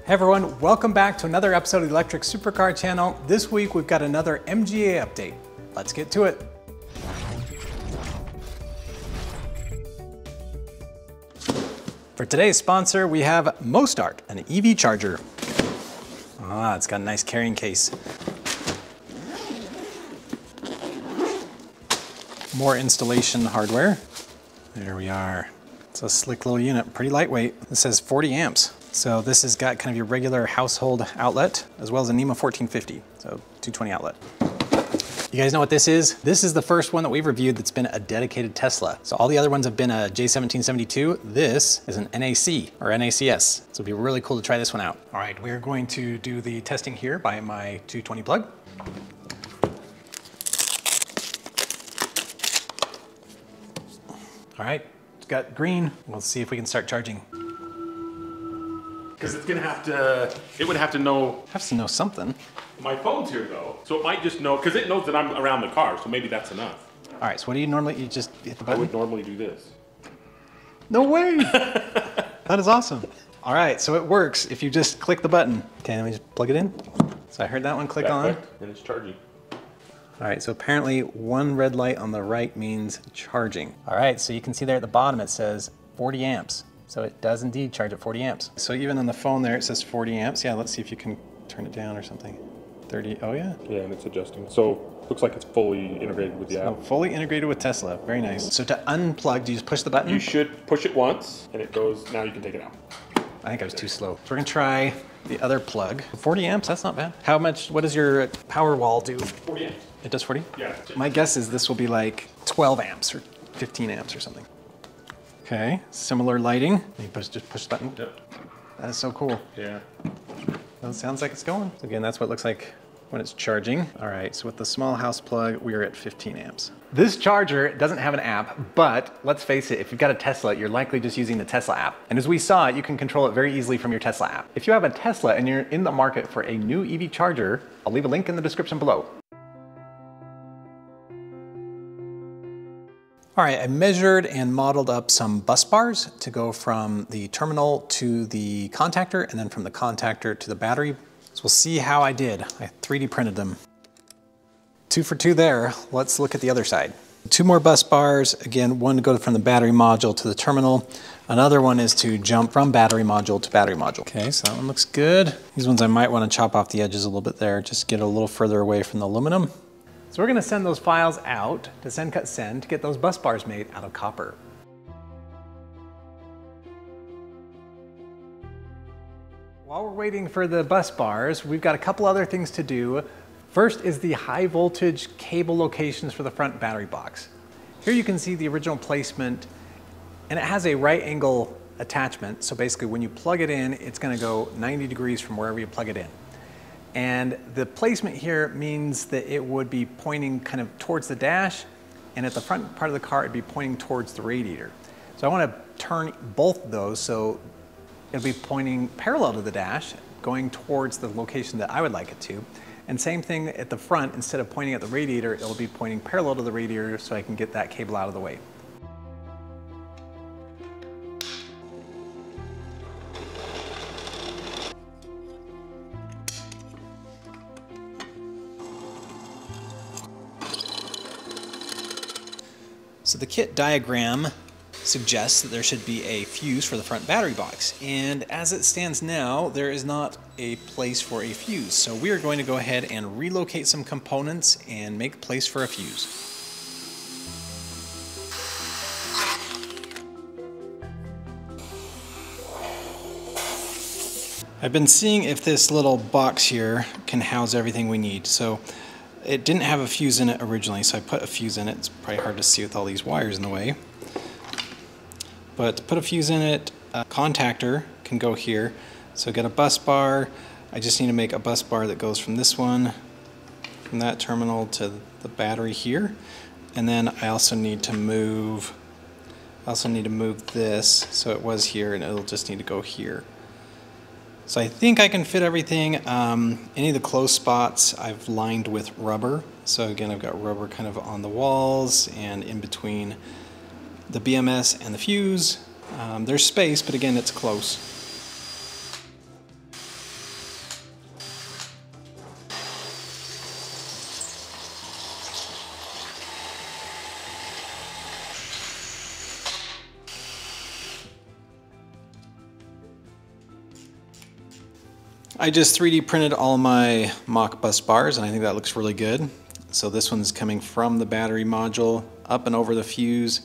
Hey everyone, welcome back to another episode of the Electric SuperCar channel. This week we've got another MGA update. Let's get to it. For today's sponsor, we have Mostart, an EV charger. Ah, it's got a nice carrying case. More installation hardware. There we are. It's a slick little unit, pretty lightweight. It says 40 amps. So this has got kind of your regular household outlet, as well as a NEMA 1450, so 220 outlet. You guys know what this is? This is the first one that we've reviewed that's been a dedicated Tesla. So all the other ones have been a J1772. This is an NAC or NACS. So it'd be really cool to try this one out. All right, we're going to do the testing here by my 220 plug. All right, it's got green. We'll see if we can start charging. Because it's gonna have to, it would have to know. Has to know something. My phone's here though, so it might just know, because it knows that I'm around the car, so maybe that's enough. All right, so what do you normally, you just hit the button? I would normally do this. No way! That is awesome. All right, so it works if you just click the button. Okay, let me just plug it in. So I heard that one click on. And it's charging. All right, so apparently one red light on the right means charging. All right, so you can see there at the bottom it says 40 amps. So it does indeed charge at 40 amps. So even on the phone there, it says 40 amps. Yeah, let's see if you can turn it down or something. 30, oh yeah? Yeah, and it's adjusting. So looks like it's fully integrated with the app. Fully integrated with Tesla, very nice. So to unplug, do you just push the button? You should push it once and it goes, now you can take it out. I think I was too slow. So we're gonna try the other plug. 40 amps, that's not bad. How much, what does your power wall do? 40 amps. It does 40? Yeah. My guess is this will be like 12 amps or 15 amps or something. Okay, similar lighting. You just push the button. Yep. That is so cool. Yeah. Well, it sounds like it's going. So again, that's what it looks like when it's charging. All right, so with the small house plug, we are at 15 amps. This charger doesn't have an app, but let's face it, if you've got a Tesla, you're likely just using the Tesla app. And as we saw, you can control it very easily from your Tesla app. If you have a Tesla and you're in the market for a new EV charger, I'll leave a link in the description below. All right, I measured and modeled up some bus bars to go from the terminal to the contactor and then from the contactor to the battery. So we'll see how I did. I 3D printed them. 2 for 2 there. Let's look at the other side. 2 more bus bars. Again, one to go from the battery module to the terminal. Another one is to jump from battery module to battery module. Okay, so that one looks good. These ones I might want to chop off the edges a little bit there, just get a little further away from the aluminum. So we're going to send those files out to Send Cut Send to get those bus bars made out of copper. While we're waiting for the bus bars, we've got a couple other things to do. First is the high voltage cable locations for the front battery box. Here you can see the original placement, and it has a right angle attachment. So basically when you plug it in, it's going to go 90 degrees from wherever you plug it in. And the placement here means that it would be pointing kind of towards the dash, and at the front part of the car, it'd be pointing towards the radiator. So I want to turn both of those so it'll be pointing parallel to the dash, going towards the location that I would like it to. And same thing at the front, instead of pointing at the radiator, it'll be pointing parallel to the radiator so I can get that cable out of the way. So the kit diagram suggests that there should be a fuse for the front battery box. And as it stands now, there is not a place for a fuse. So we are going to go ahead and relocate some components and make place for a fuse. I've been seeing if this little box here can house everything we need. So it didn't have a fuse in it originally, so I put a fuse in it. It's probably hard to see with all these wires in the way. But to put a fuse in it, a contactor can go here. So get a bus bar. I just need to make a bus bar that goes from this one, from that terminal to the battery here. And then I also need to move this, so it was here and it'll just need to go here. So I think I can fit everything. Any of the closed spots I've lined with rubber. So again, I've got rubber kind of on the walls and in between the BMS and the fuse. There's space, but again, it's close. I just 3D printed all my mock bus bars, and I think that looks really good. So this one's coming from the battery module up and over the fuse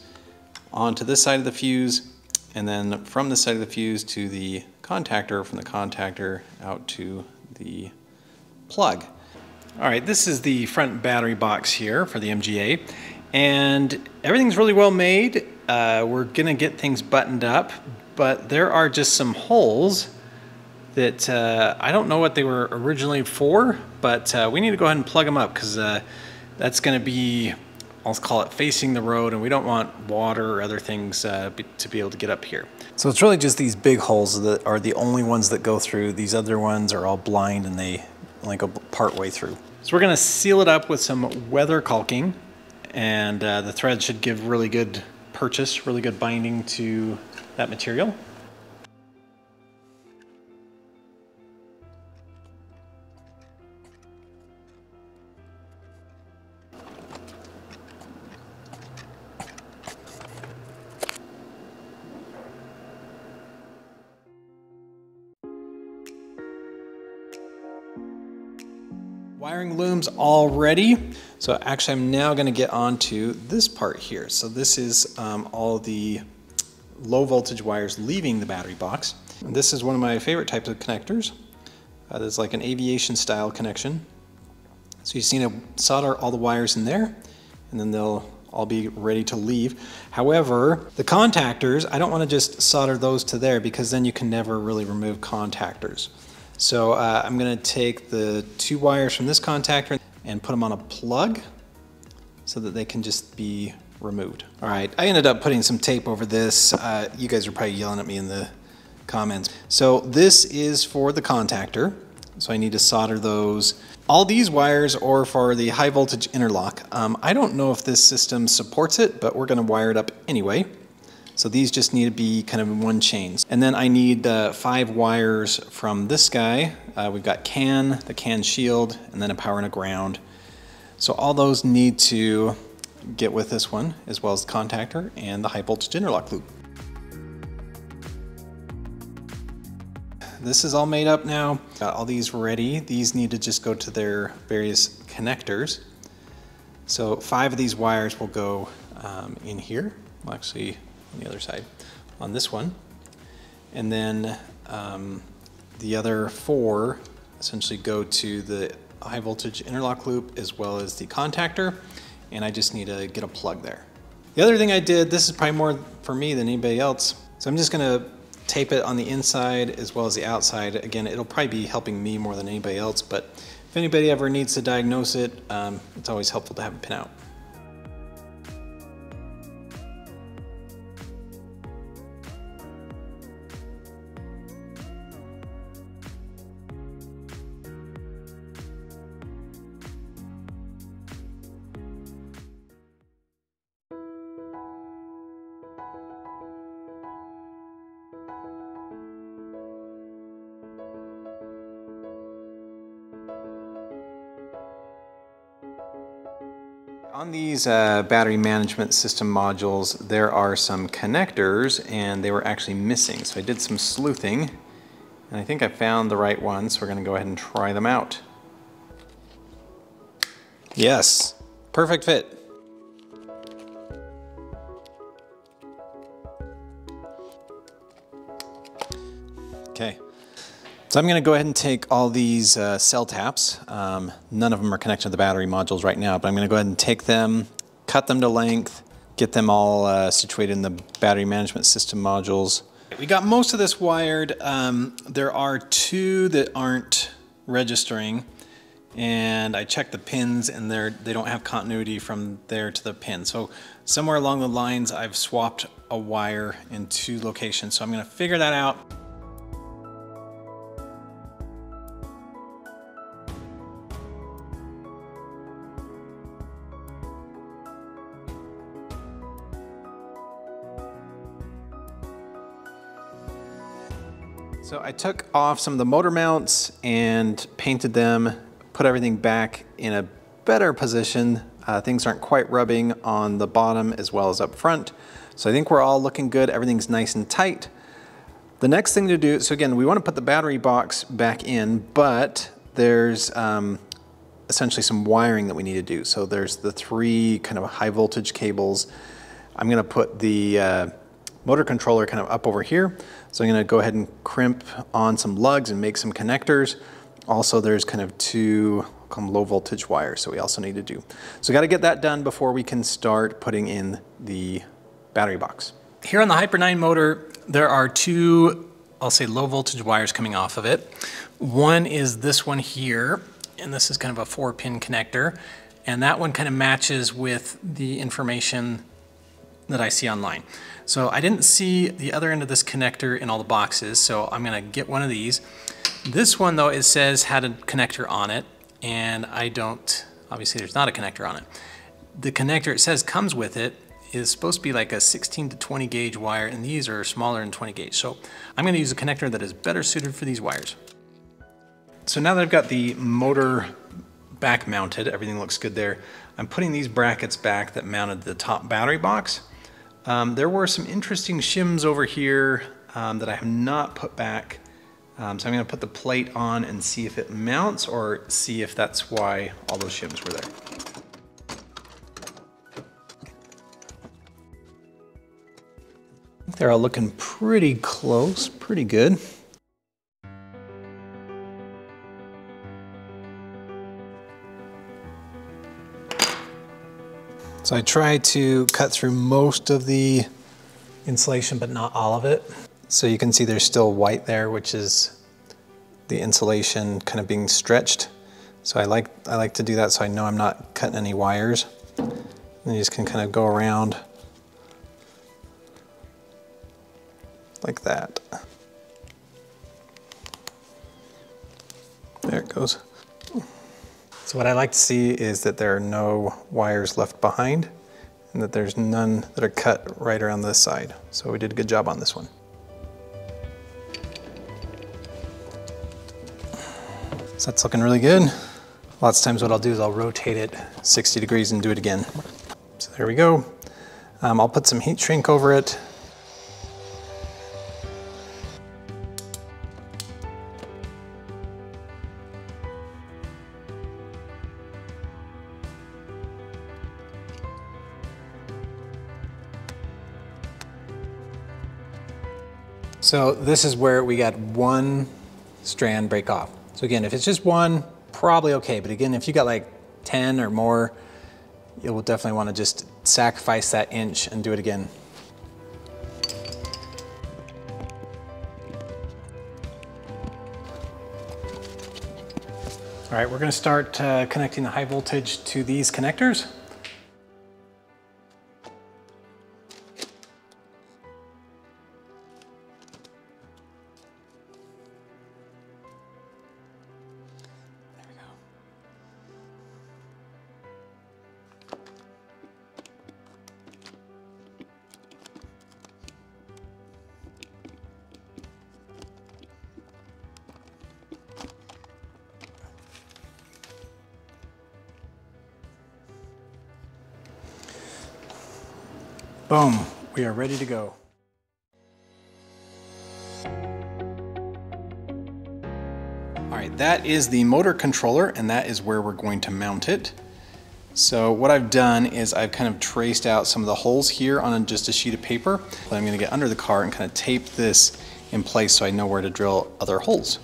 onto this side of the fuse, and then from this side of the fuse to the contactor, from the contactor out to the plug. All right, this is the front battery box here for the MGA, and everything's really well made. We're gonna get things buttoned up, but there are just some holes that I don't know what they were originally for, but we need to go ahead and plug them up, because that's gonna be, I'll call it facing the road, and we don't want water or other things to be able to get up here. So it's really just these big holes that are the only ones that go through. These other ones are all blind and they only go part way through. So we're gonna seal it up with some weather caulking, and the thread should give really good purchase, really good binding to that material. Wiring loom's all ready. So actually I'm now gonna get onto this part here. So this is all the low voltage wires leaving the battery box. And this is one of my favorite types of connectors. There's like an aviation style connection. So you just need to solder all the wires in there, and then they'll all be ready to leave. However, the contactors, I don't wanna just solder those to there, because then you can never really remove contactors. So I'm gonna take the 2 wires from this contactor and put them on a plug so that they can just be removed. All right, I ended up putting some tape over this. You guys are probably yelling at me in the comments. So this is for the contactor. So I need to solder those. All these wires are for the high voltage interlock. I don't know if this system supports it, but we're gonna wire it up anyway. So these just need to be kind of in one chain. And then I need 5 wires from this guy. We've got the CAN shield, and then a power and a ground. So all those need to get with this one, as well as the contactor and the high voltage interlock loop. This is all made up now. Got all these ready. These need to just go to their various connectors. So 5 of these wires will go in here. Well, actually, on the other side, on this one. And then the other 4 essentially go to the high voltage interlock loop as well as the contactor, and I just need to get a plug there. The other thing I did, this is probably more for me than anybody else, so I'm just gonna tape it on the inside as well as the outside. Again, it'll probably be helping me more than anybody else, but if anybody ever needs to diagnose it, it's always helpful to have a pin out. On these battery management system modules, there are some connectors, and they were actually missing. So I did some sleuthing, and I think I found the right one, so we're going to go ahead and try them out. Yes, perfect fit. Okay. So I'm going to go ahead and take all these cell taps. None of them are connected to the battery modules right now, but I'm going to go ahead and take them, cut them to length, get them all situated in the battery management system modules. We got most of this wired. There are 2 that aren't registering, and I checked the pins, and they don't have continuity from there to the pin. So somewhere along the lines, I've swapped a wire in 2 locations. So I'm going to figure that out. So I took off some of the motor mounts and painted them, put everything back in a better position. Things aren't quite rubbing on the bottom as well as up front. So I think we're all looking good. Everything's nice and tight. The next thing to do, so again, we want to put the battery box back in, but there's essentially some wiring that we need to do. So there's the 3 kind of high voltage cables. I'm going to put the motor controller kind of up over here. So I'm going to go ahead and crimp on some lugs and make some connectors. Also, there's kind of 2 low voltage wires, so we also need to do. So we got to get that done before we can start putting in the battery box. Here on the Hyper 9 motor, there are 2, I'll say, low voltage wires coming off of it. One is this one here, and this is kind of a 4-pin connector, and that one kind of matches with the information that I see online. So I didn't see the other end of this connector in all the boxes, so I'm going to get one of these. This one, though, it says had a connector on it, and I don't, obviously there's not a connector on it. The connector it says comes with it is supposed to be like a 16 to 20 gauge wire, and these are smaller than 20 gauge. So I'm going to use a connector that is better suited for these wires. So now that I've got the motor back mounted, everything looks good there. I'm putting these brackets back that mounted the top battery box. There were some interesting shims over here that I have not put back. So I'm going to put the plate on and see if it mounts, or see if that's why all those shims were there. They're all looking pretty close, pretty good. So I tried to cut through most of the insulation, but not all of it. So you can see there's still white there, which is the insulation kind of being stretched. So I like to do that so I know I'm not cutting any wires. And you just can kind of go around like that. There it goes. So what I like to see is that there are no wires left behind, and that there's none that are cut right around this side. So we did a good job on this one. So that's looking really good. Lots of times what I'll do is I'll rotate it 60 degrees and do it again. So there we go. I'll put some heat shrink over it. So this is where we got one strand break off. So again, if it's just one, probably okay. But again, if you got like 10 or more, you will definitely want to just sacrifice that inch and do it again. All right, we're going to start connecting the high voltage to these connectors. Boom, we are ready to go. All right, that is the motor controller, and that is where we're going to mount it. So what I've done is I've kind of traced out some of the holes here on just a sheet of paper. But I'm going to get under the car and kind of tape this in place so I know where to drill other holes.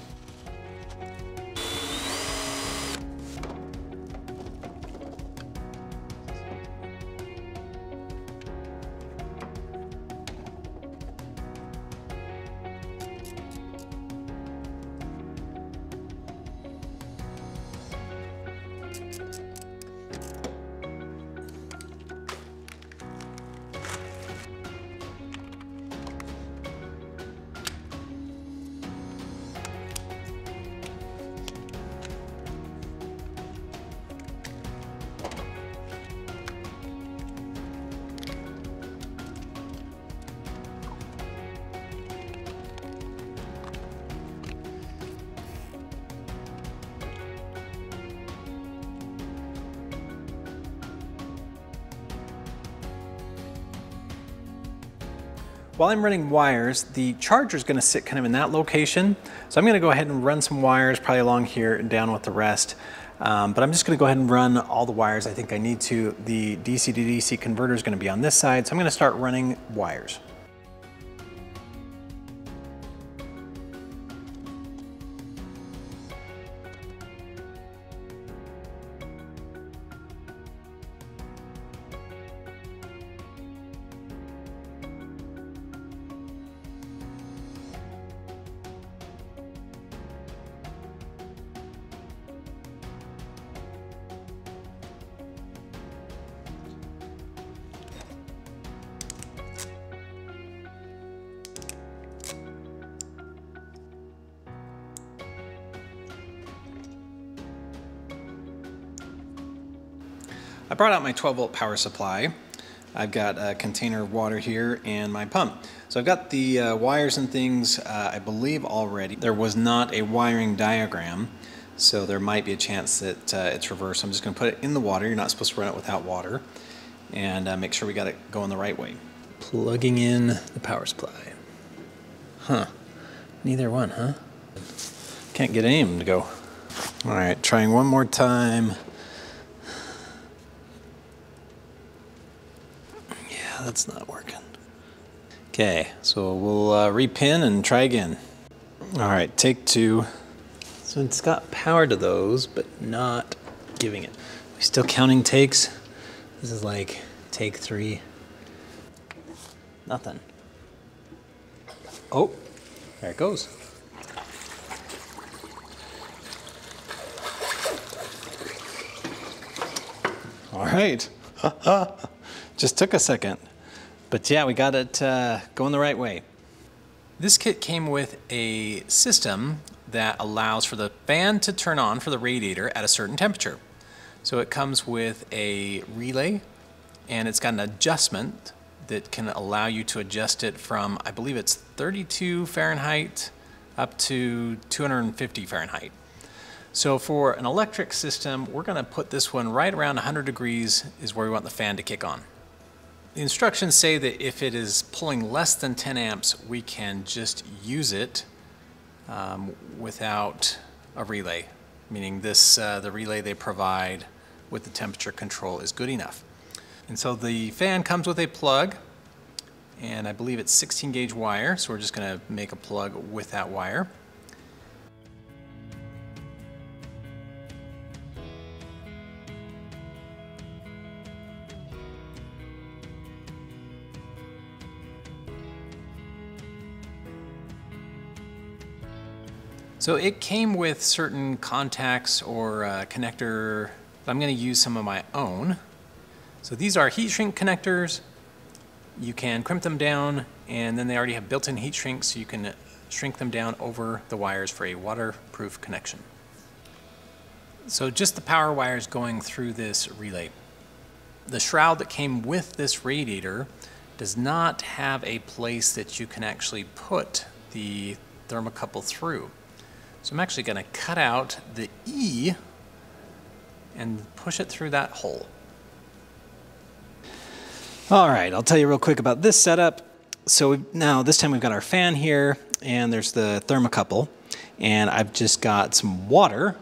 While I'm running wires, the charger is going to sit kind of in that location. So I'm going to go ahead and run some wires probably along here and down with the rest. But I'm just going to go ahead and run all the wires I think I need to. The DC to DC converter is going to be on this side, so I'm going to start running wires. I brought out my 12-volt power supply. I've got a container of water here and my pump. So I've got the wires and things, I believe, already. There was not a wiring diagram, so there might be a chance that it's reversed. I'm just going to put it in the water. You're not supposed to run it without water. And make sure we got it going the right way. Plugging in the power supply. Huh. Neither one, huh? Can't get any of them to go. All right, trying one more time. That's not working. Okay, so we'll repin and try again. All right, take two. So it's got power to those, but not giving it. We're still counting takes. This is like take 3. Nothing. Oh, there it goes. All right. Just took a second. But yeah, we got it going the right way. This kit came with a system that allows for the fan to turn on for the radiator at a certain temperature. So it comes with a relay, and it's got an adjustment that can allow you to adjust it from, I believe it's 32 Fahrenheit up to 250 Fahrenheit. So for an electric system, we're going to put this one right around 100 degrees is where we want the fan to kick on. The instructions say that if it is pulling less than 10 amps, we can just use it without a relay, meaning this the relay they provide with the temperature control is good enough. And so the fan comes with a plug, and I believe it's 16 gauge wire, so we're just going to make a plug with that wire. So it came with certain contacts or connector. I'm going to use some of my own. So these are heat shrink connectors. You can crimp them down, and then they already have built-in heat shrink, so you can shrink them down over the wires for a waterproof connection. So just the power wires going through this relay. The shroud that came with this radiator does not have a place that you can actually put the thermocouple through. So I'm actually going to cut out the E and push it through that hole. All right, I'll tell you real quick about this setup. So now this time we've got our fan here, and there's the thermocouple, and I've just got some water.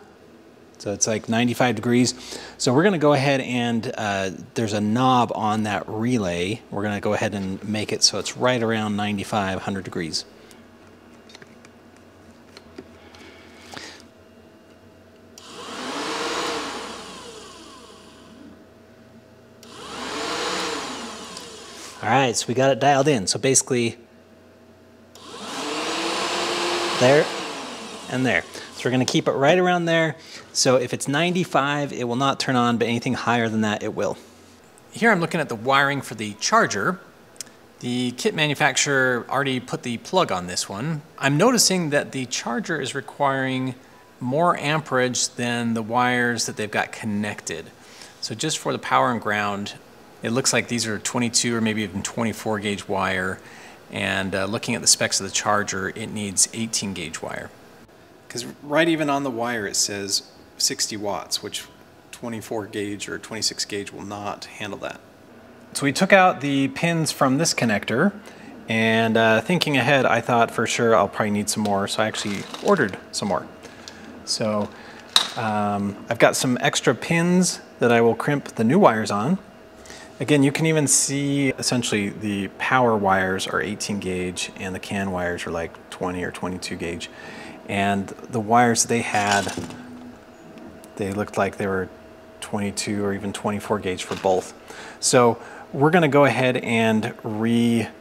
So it's like 95 degrees. So we're going to go ahead and there's a knob on that relay. We're going to go ahead and make it so it's right around 95, 100 degrees. All right, so we got it dialed in. So basically, there and there. So we're going to keep it right around there. So if it's 95, it will not turn on, but anything higher than that, it will. Here I'm looking at the wiring for the charger. The kit manufacturer already put the plug on this one. I'm noticing that the charger is requiring more amperage than the wires that they've got connected. So just for the power and ground, it looks like these are 22 or maybe even 24 gauge wire, and looking at the specs of the charger, it needs 18 gauge wire. Because right even on the wire it says 60 watts, which 24 gauge or 26 gauge will not handle that. So we took out the pins from this connector, And thinking ahead, I thought for sure I'll probably need some more, so I actually ordered some more. So I've got some extra pins that I will crimp the new wires on. Again, you can even see essentially the power wires are 18 gauge and the CAN wires are like 20 or 22 gauge. And the wires they had, they looked like they were 22 or even 24 gauge for both. So we're gonna go ahead and redo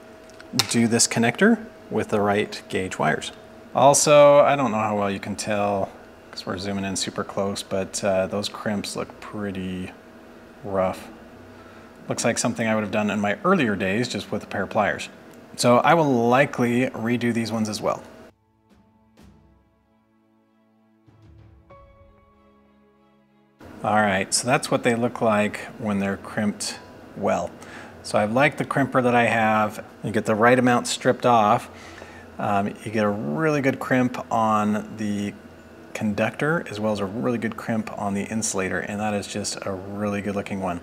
this connector with the right gauge wires. Also, I don't know how well you can tell because we're zooming in super close, but those crimps look pretty rough. Looks like something I would have done in my earlier days just with a pair of pliers. So I will likely redo these ones as well. All right, so that's what they look like when they're crimped well. So I like the crimper that I have. You get the right amount stripped off. You get a really good crimp on the conductor as well as a really good crimp on the insulator, and that is just a really good looking one.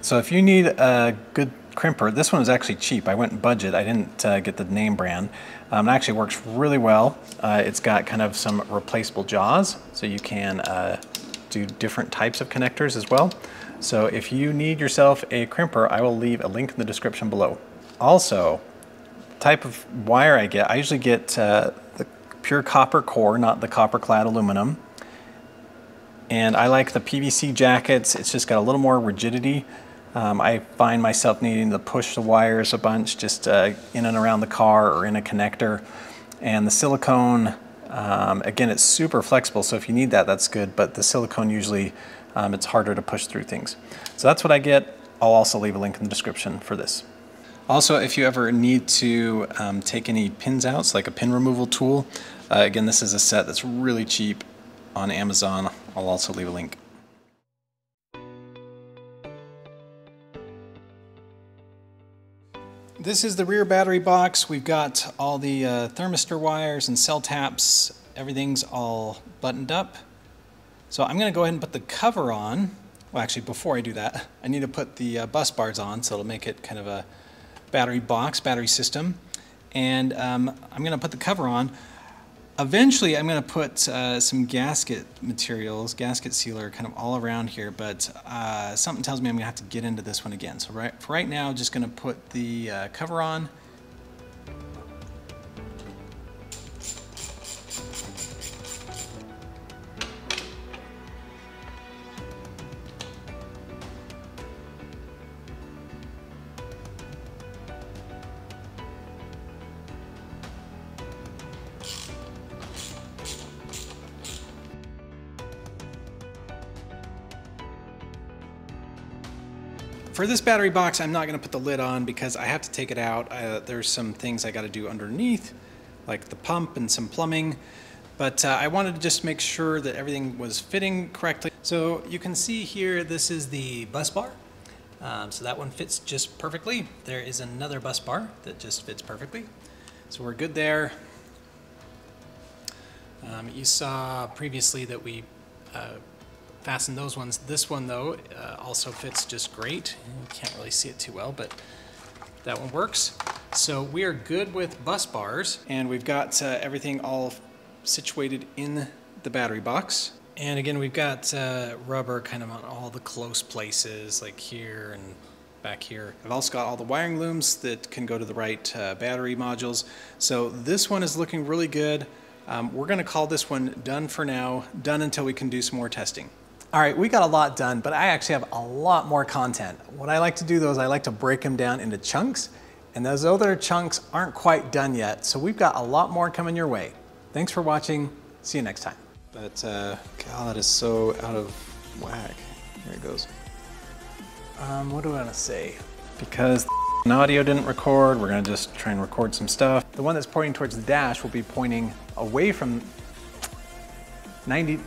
So if you need a good crimper, this one was actually cheap. I went budget. I didn't get the name brand. It actually works really well. It's got kind of some replaceable jaws, so you can do different types of connectors as well. So if you need yourself a crimper, I will leave a link in the description below. Also, type of wire I get, I usually get the pure copper core, not the copper clad aluminum. And I like the PVC jackets. It's just got a little more rigidity. I find myself needing to push the wires a bunch just in and around the car or in a connector. And the silicone, again, it's super flexible, so if you need that, that's good, but the silicone usually, it's harder to push through things. So that's what I get. I'll also leave a link in the description for this. Also, if you ever need to take any pins out, so like a pin removal tool, again, this is a set that's really cheap on Amazon. I'll also leave a link. This is the rear battery box. We've got all the thermistor wires and cell taps. Everything's all buttoned up. So I'm gonna go ahead and put the cover on. Well, actually, before I do that, I need to put the bus bars on, so it'll make it kind of a battery box, battery system. And I'm gonna put the cover on. Eventually, I'm going to put some gasket materials, gasket sealer, kind of all around here, but something tells me I'm going to have to get into this one again. So for right now, just going to put the cover on. For this battery box, I'm not going to put the lid on because I have to take it out. There's some things I got to do underneath, like the pump and some plumbing. But I wanted to just make sure that everything was fitting correctly. So you can see here, this is the bus bar. So that one fits just perfectly. There is another bus bar that just fits perfectly. So we're good there. You saw previously that we fasten those ones. This one though also fits just great. You can't really see it too well, but that one works. So we are good with bus bars, and we've got everything all situated in the battery box. And again, we've got rubber kind of on all the close places, like here and back here. I've also got all the wiring looms that can go to the right battery modules. So this one is looking really good. We're gonna call this one done for now, done until we can do some more testing. All right, we got a lot done, but I actually have a lot more content. What I like to do though is I like to break them down into chunks, and those other chunks aren't quite done yet, so we've got a lot more coming your way. Thanks for watching. See you next time. But God, that is so out of whack. There it goes. What do I want to say? Because the audio didn't record, we're gonna just try and record some stuff. The one that's pointing towards the dash will be pointing away from 90.